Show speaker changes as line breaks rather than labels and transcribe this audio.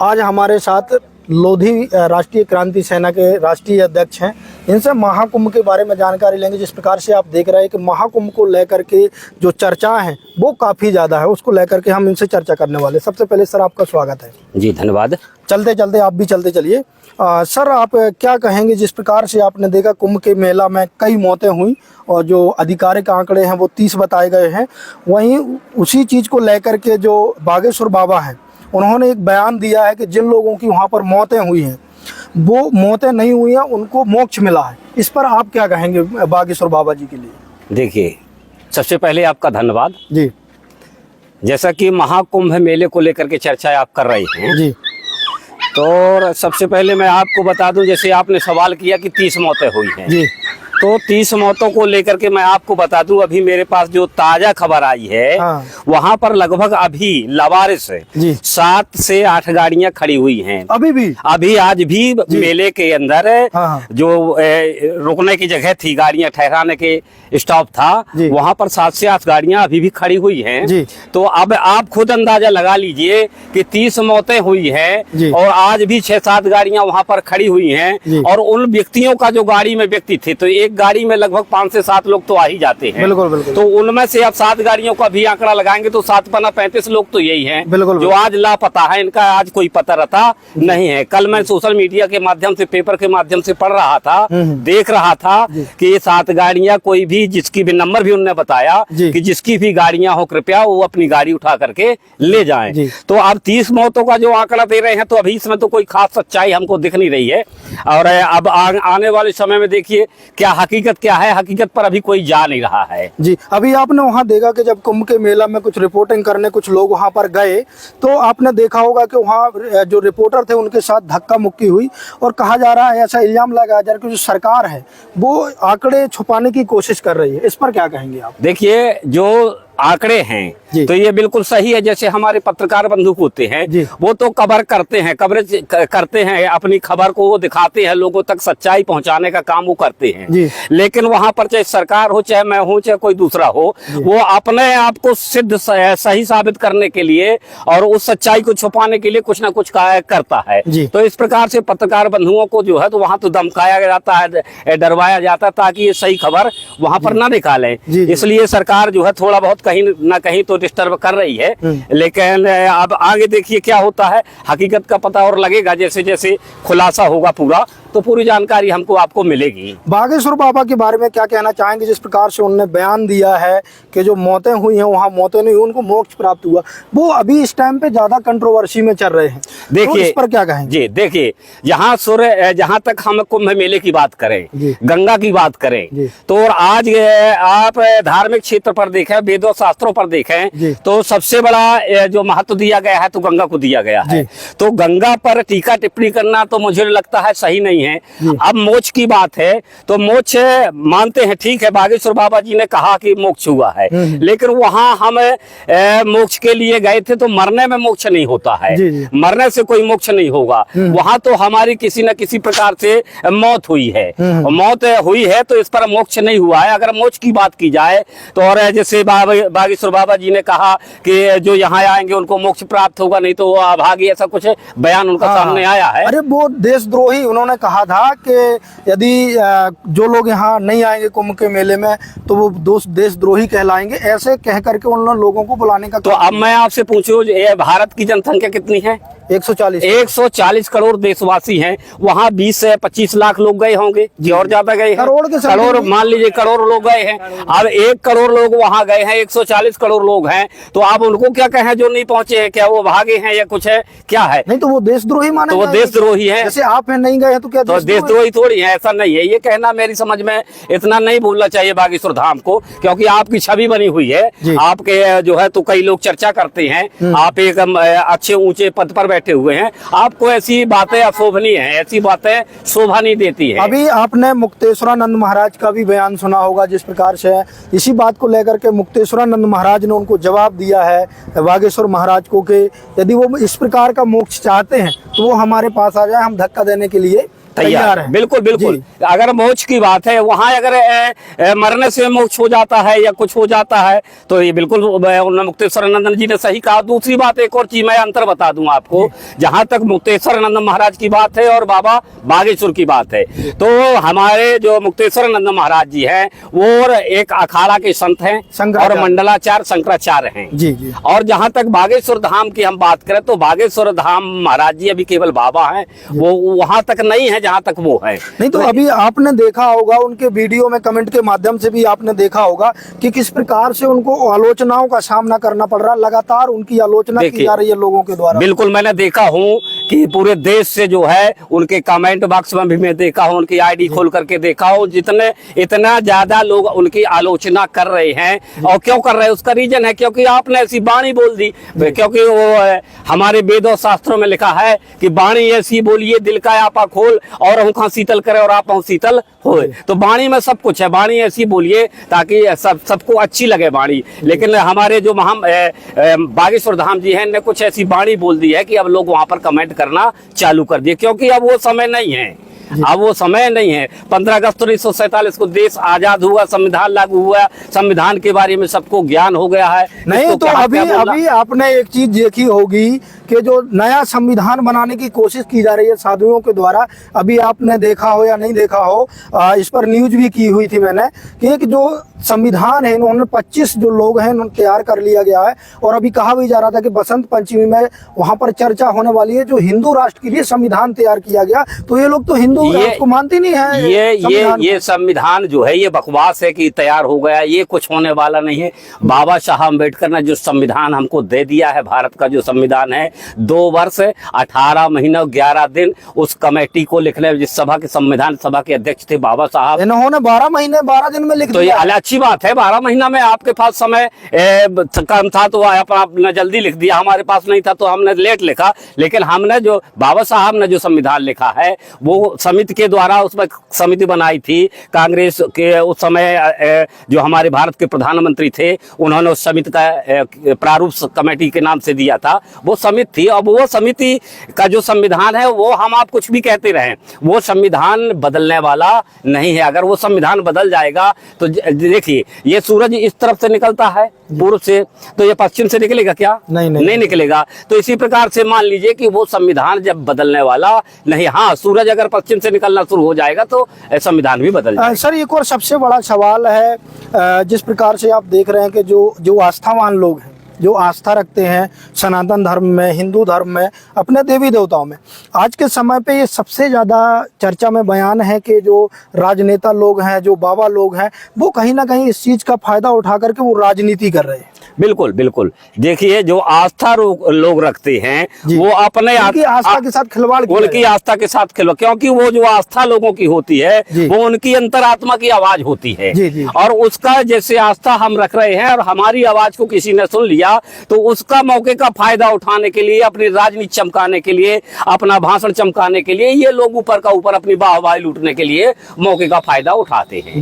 आज हमारे साथ लोधी राष्ट्रीय क्रांति सेना के राष्ट्रीय अध्यक्ष हैं। इनसे महाकुंभ के बारे में जानकारी लेंगे। जिस प्रकार से आप देख रहे हैं कि महाकुंभ को लेकर के जो चर्चा है वो काफ़ी ज़्यादा है, उसको लेकर के हम इनसे चर्चा करने वाले। सबसे पहले सर आपका स्वागत है।
जी धन्यवाद।
चलते चलते आप भी चलते चलिए। सर आप क्या कहेंगे, जिस प्रकार से आपने देखा कुंभ के मेला में कई मौतें हुई और जो आधिकारिक आंकड़े हैं वो 30 बताए गए हैं, वहीं उसी चीज़ को लेकर के जो बागेश्वर बाबा हैं उन्होंने एक बयान दिया है कि जिन लोगों की वहाँ पर मौतें हुई हैं वो मौतें नहीं हुई हैं, उनको मोक्ष मिला है। इस पर आप क्या कहेंगे बागेश्वर बाबा जी के लिए?
देखिए, सबसे पहले आपका धन्यवाद
जी।
जैसा कि महाकुंभ मेले को लेकर के चर्चा आप कर रहे हैं
जी।
तो सबसे पहले मैं आपको बता दूं, जैसे आपने सवाल किया कि 30 मौतें हुई हैं
जी।
तो 30 मौतों को लेकर के मैं आपको बता दूं, अभी मेरे पास जो ताजा खबर आई है वहां पर लगभग अभी लवारिस 7 से 8 गाड़ियां खड़ी हुई हैं। अभी आज भी मेले के अंदर जो रुकने की जगह थी, गाड़ियां ठहराने के स्टॉप था, वहां पर 7 से 8 गाड़ियां अभी भी खड़ी हुई हैं। तो अब आप खुद अंदाजा लगा लीजिए कि 30 मौतें हुई हैं और आज भी 6-7 गाड़ियां वहां पर खड़ी हुई हैं। और उन व्यक्तियों का जो गाड़ी में व्यक्ति थे, तो एक गाड़ी में लगभग 5 से 7 लोग तो आ ही जाते हैं।
बिल्कुल बिल्कुल।
तो उनमें से अब 7 गाड़ियों का भी आंकड़ा लगाएंगे तो 7-35 लोग तो यही हैं जो आज लापता है। इनका आज कोई पता रता नहीं है। कल मैं सोशल मीडिया के माध्यम से, पेपर के माध्यम से पढ़ रहा था, देख रहा था कि ये 7 गाड़ियां कोई भी, जिसकी भी नंबर भी उन्होंने बताया कि जिसकी भी गाड़ियां हो कृपया वो अपनी गाड़ी उठा करके ले जाएं। तो अब 30 मौतों का जो आंकड़ा दे रहे हैं तो अभी इसमें तो कोई खास सच्चाई हमको दिख नहीं रही है। और अब आने वाले समय में देखिए क्या हकीकत क्या है, हकीकत पर अभी कोई जा नहीं रहा है।
जी। अभी आपने वहाँ देखा कि जब कुंभ के मेला में कुछ रिपोर्टिंग करने कुछ लोग वहाँ पर गए तो आपने देखा होगा कि वहाँ जो रिपोर्टर थे उनके साथ धक्का मुक्की हुई और कहा जा रहा है, ऐसा इल्जाम लगाया जा रहा है कि जो सरकार है वो आंकड़े छुपाने की कोशिश कर रही है। इस पर क्या कहेंगे आप?
देखिए, जो आंकड़े हैं तो ये बिल्कुल सही है। जैसे हमारे पत्रकार बंधु होते हैं वो तो कवर करते हैं, कवरेज करते हैं, अपनी खबर को वो दिखाते हैं, लोगों तक सच्चाई पहुंचाने का काम वो करते हैं। लेकिन वहां पर चाहे सरकार हो, चाहे मैं हूं, चाहे कोई दूसरा हो, वो अपने आप को सिद्ध सही साबित करने के लिए और उस सच्चाई को छुपाने के लिए कुछ ना कुछ करता है। तो इस प्रकार से पत्रकार बंधुओं को जो है तो वहां तो धमकाया जाता है, डरवाया जाता है ताकि ये सही खबर वहां पर ना निकालें। इसलिए सरकार जो है थोड़ा बहुत कहीं ना कहीं तो डिस्टर्ब कर रही है। लेकिन अब आगे देखिए क्या होता है, हकीकत का पता और लगेगा। जैसे जैसे खुलासा होगा पूरा तो पूरी जानकारी हमको आपको मिलेगी।
बागेश्वर बाबा के बारे में क्या कहना चाहेंगे? जिस प्रकार से उन्होंने बयान दिया है कि जो मौतें हुई हैं वहाँ मौतें नहीं हुई, उनको मोक्ष प्राप्त हुआ, वो अभी इस टाइम पे ज्यादा कंट्रोवर्सी में चल रहे हैं। देखिए तो इस पर क्या कहेंगे?
जी देखिए, जहाँ तक हम कुंभ मेले की बात करें, गंगा की बात करें, तो आज आप धार्मिक क्षेत्र पर देखें, वेदों शास्त्रों पर देखें तो सबसे बड़ा जो महत्व दिया गया है तो गंगा को दिया गया है। तो गंगा पर टीका टिप्पणी करना तो मुझे लगता है सही नहीं है। अब मोक्ष की बात है तो मोक्ष मानते हैं, ठीक है, बागेश्वर बाबा जी ने कहा कि मोक्ष हुआ है, लेकिन वहां हम मोक्ष के लिए गए थे तो मरने में मोक्ष नहीं होता है। मरने से कोई मोक्ष नहीं होगा। वहां तो हमारी किसी न किसी प्रकार से मौत हुई है, मौत हुई है तो इस पर मोक्ष नहीं हुआ है। अगर मोक्ष की बात की जाए तो, और जैसे बागेश्वर बाबा जी ने कहा कि जो यहाँ आएंगे उनको मोक्ष प्राप्त होगा, नहीं तो वो अभागी, ऐसा कुछ बयान उनका सामने आया है।
अरे वो देशद्रोही उन्होंने कहा था कि यदि जो लोग यहाँ नहीं आएंगे कुंभ के मेले में तो वो देशद्रोही कहलाएंगे, ऐसे कह करके उन लोगों को बुलाने का।
तो अब मैं आपसे पूछूं, भारत की जनसंख्या कितनी है? 140 करोड़ देशवासी हैं। वहाँ 20 से 25 लाख लोग गए होंगे जी, और ज्यादा गए हैं, करोड़ मान लीजिए, करोड़ लोग गए हैं। अब 1 करोड़ लोग वहाँ गए हैं, 140 करोड़ लोग हैं, तो आप उनको क्या कहें जो नहीं पहुंचे हैं? क्या वो भागे हैं या कुछ है, क्या है?
नहीं तो वो देशद्रोही माने,
तो वो देशद्रोही है।
जैसे आप नहीं गए तो क्या
तो देशद्रोही थोड़ी है? ऐसा नहीं है, ये कहना मेरी समझ में इतना नहीं बोलना चाहिए बागेश्वर धाम को, क्योंकि आपकी छवि बनी हुई है, आपके जो है तो कई लोग चर्चा करते हैं, आप एक अच्छे ऊंचे पद पर बैठे हुए हैं, आपको ऐसी बातें अशोभनीय है, ऐसी बातें शोभा नहीं देती है।
अभी आपने मुक्तेश्वरानंद महाराज का भी बयान सुना होगा, जिस प्रकार से इसी बात को लेकर के मुक्तेश्वरानंद महाराज ने उनको जवाब दिया है बागेश्वर महाराज को कि यदि वो इस प्रकार का मोक्ष चाहते हैं तो वो हमारे पास आ जाए, हम धक्का देने के लिए
तैयार है। बिल्कुल बिल्कुल। अगर मोक्ष की बात है, वहां अगर मरने से मोक्ष हो जाता है या कुछ हो जाता है तो ये बिल्कुल मुक्तेश्वरानंद जी ने सही कहा। दूसरी बात, एक और चीज मैं अंतर बता दूं आपको, जहां तक मुक्तेश्वरानंद महाराज की बात है और बाबा बागेश्वर की बात है, तो हमारे जो मुक्तेश्वरानंद महाराज जी हैं वो एक अखाड़ा के संत हैं और मंडलाचार्य शंकराचार्य हैं
जी जी।
और जहां तक बागेश्वर धाम की हम बात करें तो बागेश्वर धाम महाराज जी अभी केवल बाबा हैं, वो वहां तक नहीं है जहां तक वो है।
नहीं तो अभी आपने देखा होगा उनके वीडियो में, कमेंट के माध्यम से भी आपने देखा होगा कि किस प्रकार से उनको आलोचनाओं का सामना करना पड़ रहा है, लगातार उनकी आलोचना की जा रही है लोगों के द्वारा।
बिल्कुल, मैंने देखा हूँ कि पूरे देश से जो है उनके कमेंट बॉक्स में भी मैं देखा हूँ, उनकी आईडी खोल करके देखा हूँ, जितने इतना ज्यादा लोग उनकी आलोचना कर रहे हैं। और क्यों कर रहे हैं उसका रीजन है क्योंकि आपने ऐसी वाणी बोल दी, क्योंकि वो हमारे वेदों शास्त्रों में लिखा है कि वाणी ऐसी बोलिए दिल का आपा खोल और हम शीतल करे और आप शीतल होए। तो वाणी में सब कुछ है, वाणी ऐसी बोलिए ताकि सबको अच्छी लगे वाणी। लेकिन हमारे जो बागेश्वर धाम जी हैं ने कुछ ऐसी वाणी बोल दी है कि अब लोग वहां पर कमेंट करना चालू कर दिए, क्योंकि अब वो समय नहीं है। अब वो समय नहीं है। 15 अगस्त 1947 को देश आजाद हुआ, संविधान लागू हुआ, संविधान के बारे में सबको ज्ञान हो गया है।
नहीं तो अभी आपने एक चीज देखी होगी कि जो नया संविधान बनाने की कोशिश की जा रही है साधुओं के द्वारा, अभी आपने देखा हो या नहीं देखा हो, इस पर न्यूज भी की हुई थी मैंने कि एक जो संविधान है इन्होंने 25 जो लोग हैं उन्होंने तैयार कर लिया गया है। और अभी कहा भी जा रहा था कि बसंत पंचमी में वहां पर चर्चा होने वाली है, जो हिंदू राष्ट्र के लिए संविधान तैयार किया गया। तो ये लोग तो हिंदू को मानते नहीं है।
ये संविधान जो है ये बकवास है कि तैयार हो गया, ये कुछ होने वाला नहीं है। बाबा साहब अम्बेडकर ने जो संविधान हमको दे दिया है, भारत का जो संविधान है, 2 वर्ष 18 महीने 11 दिन उस कमेटी को लिखने, जिस सभा के संविधान सभा के अध्यक्ष थे बाबा साहब,
इन्होंने 12 महीने 12 दिन में लिख
दिया। तो ये अच्छी बात है, 12 महीना में आपके पास समय कम था तो आपने जल्दी लिख दिया, हमारे पास नहीं था तो हमने लेट लिखा। लेकिन हमने जो बाबा साहब ने जो संविधान लिखा है वो समिति के द्वारा, उसमें समिति बनाई थी कांग्रेस के उस समय जो हमारे भारत के प्रधानमंत्री थे, उन्होंने उस समिति का प्रारूप कमेटी के नाम से दिया था, वो समिति थी। अब वो समिति का जो संविधान है वो हम आप कुछ भी कहते रहे, वो संविधान बदलने वाला नहीं है। अगर वो संविधान बदल जाएगा तो देखिए ये सूरज इस तरफ से निकलता है पूर्व से, तो ये पश्चिम से निकलेगा क्या? नहीं निकलेगा। तो इसी प्रकार से मान लीजिए कि वो संविधान जब बदलने वाला नहीं, हाँ सूरज अगर पश्चिम से निकलना शुरू हो जाएगा तो संविधान भी बदल जाएगा।
सर एक और सबसे बड़ा सवाल है, जिस प्रकार से आप देख रहे हैं कि जो आस्थावान लोग हैं, जो आस्था रखते हैं सनातन धर्म में, हिंदू धर्म में, अपने देवी देवताओं में, आज के समय पे ये सबसे ज़्यादा चर्चा में बयान है कि जो राजनेता लोग हैं, जो बाबा लोग हैं, वो कहीं ना कहीं इस चीज़ का फायदा उठा करके वो राजनीति कर रहे हैं।
बिल्कुल बिल्कुल। देखिए जो आस्था लोग रखते हैं वो अपने
आस्था के साथ खिलवाड़,
उनकी आस्था के साथ खिलवाड़, क्योंकि वो जो आस्था लोगों की होती है वो उनकी अंतरात्मा की आवाज होती है। और उसका जैसे आस्था हम रख रहे हैं और हमारी आवाज को किसी ने सुन लिया तो उसका मौके का फायदा उठाने के लिए, अपनी राजनीति चमकाने के लिए, अपना भाषण चमकाने के लिए ये लोग ऊपर का ऊपर अपनी वाहवाही लूटने के लिए मौके का फायदा उठाते हैं।